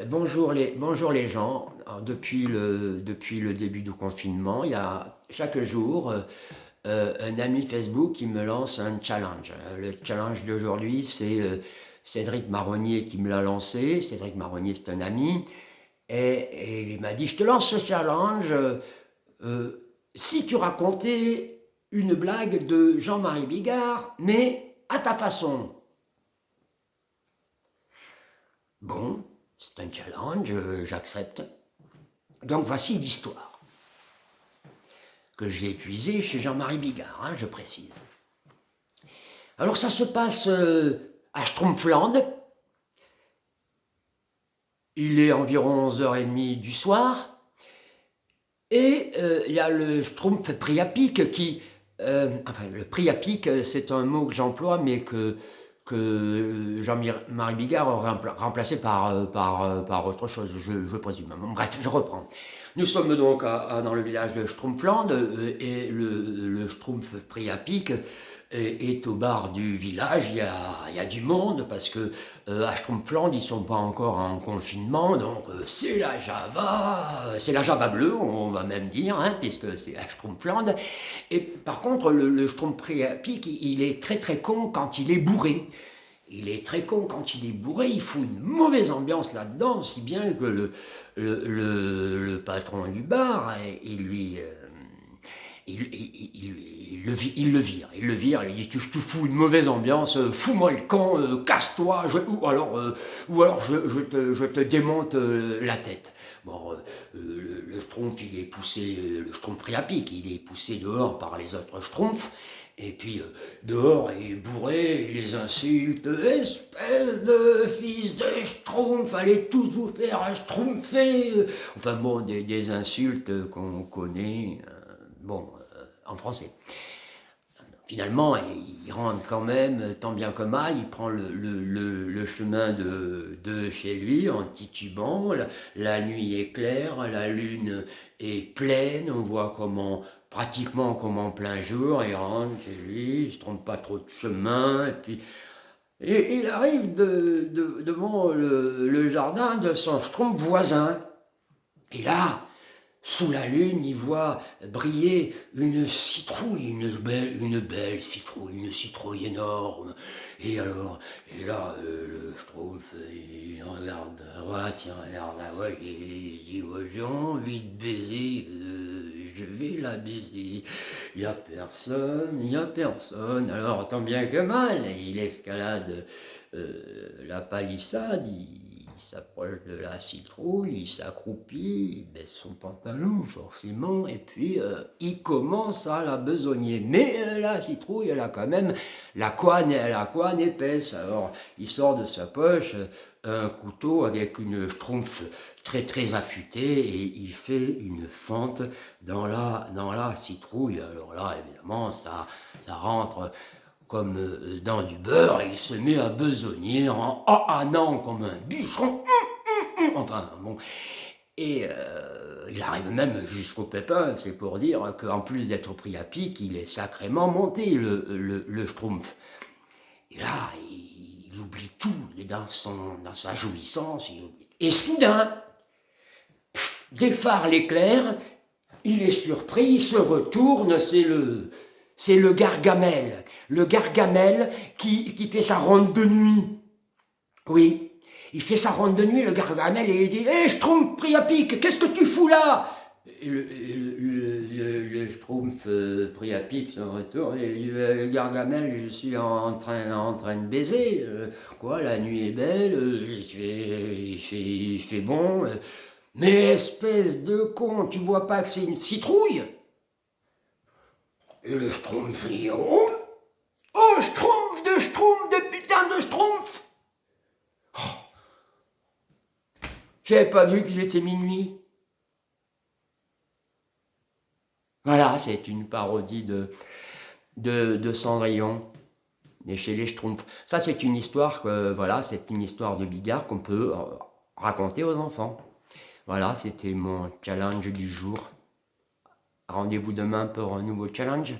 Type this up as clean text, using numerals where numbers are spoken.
Bonjour les gens. Alors, depuis le début du confinement, il y a chaque jour un ami Facebook qui me lance un challenge. Le challenge d'aujourd'hui, c'est Cédric Marronnier qui me l'a lancé. Cédric Marronnier, c'est un ami. Et il m'a dit, je te lance ce challenge si tu racontais une blague de Jean-Marie Bigard, mais à ta façon. Bon, c'est un challenge, j'accepte. Donc voici l'histoire que j'ai épuisée chez Jean-Marie Bigard, hein, je précise. Alors ça se passe à Schtroumpfland. Il est environ 11h30 du soir. Et il y a le Schtroumpf Priapic qui... enfin, le Priapic, c'est un mot que j'emploie, mais que Jean-Marie Bigard a remplacé par autre chose, je présume. Bon, bref, je reprends. Nous sommes donc dans le village de Schtroumpfland et le Schtroumpf Priapic est au bar du village. Il y a du monde parce que à Schtroumpfland, ils ne sont pas encore en confinement, donc c'est la Java bleue, on va même dire, hein, puisque c'est à Schtroumpfland. Et par contre, le Schtroumpf Priapic, il est très très con quand il est bourré. Il est très con quand il est bourré, il fout une mauvaise ambiance là-dedans, si bien que le patron du bar, il le vire, il dit tu fous une mauvaise ambiance, fous-moi le camp, casse-toi, ou alors je te démonte la tête. Bon, le Schtroumpf, il est poussé, le Schtroumpf Priapic, il est poussé dehors par les autres Schtroumpfs. Et puis dehors, il est bourré, il les insulte. Espèce de fils de Schtroumpf, allez tous vous faire un Schtroumpfer. Enfin bon, des insultes qu'on connaît, en français. Finalement, il rentre quand même, tant bien que mal, il prend le chemin de chez lui en titubant. La nuit est claire, la lune est pleine, on voit pratiquement comme en plein jour, il rentre chez lui, il ne se trompe pas trop de chemin, et puis il arrive devant le jardin de son Schtroumpf voisin. Et là, sous la lune, il voit briller une citrouille, une belle citrouille, une citrouille énorme. Et là, le Schtroumpf, il regarde à droite, il regarde à gauche, il dit, ouais, j'ai envie de baiser, je vais la baiser. Il n'y a personne, il n'y a personne. Alors, tant bien que mal, il escalade la palissade, il s'approche de la citrouille, il s'accroupit, il baisse son pantalon forcément, et puis il commence à la besogner. Mais la citrouille, elle a quand même la couenne épaisse. Alors il sort de sa poche un couteau avec une schtroumpf très très affûtée et il fait une fente dans la citrouille. Alors là, évidemment, ça rentre comme dans du beurre, et il se met à besogner en hanant comme un bûcheron. Enfin, bon. Et il arrive même jusqu'au pépin, c'est pour dire qu'en plus d'être pris à pic, il est sacrément monté, le Schtroumpf. Et là, il oublie tout, il est dans sa jouissance. Et soudain, déphare l'éclair, il est surpris, il se retourne, c'est le Gargamel. Le Gargamel qui fait sa ronde de nuit. Oui, il fait sa ronde de nuit, le Gargamel, et il dit « Hé, Schtroumpf Priapic, qu'est-ce que tu fous là ?» Et le Schtroumpf Priapic se retourne et il dit « Gargamel, je suis en train de baiser. Quoi, la nuit est belle, il fait bon. Mais espèce de con, tu vois pas que c'est une citrouille ?» Et le Schtroumpf dit « Oh, Schtroumpf de putain de Schtroumpf !» J'avais pas vu qu'il était minuit. Voilà, c'est une parodie de Cendrillon, mais chez les Schtroumpfs. Ça, c'est une histoire c'est une histoire de Bigard qu'on peut raconter aux enfants. Voilà, c'était mon challenge du jour. Rendez-vous demain pour un nouveau challenge.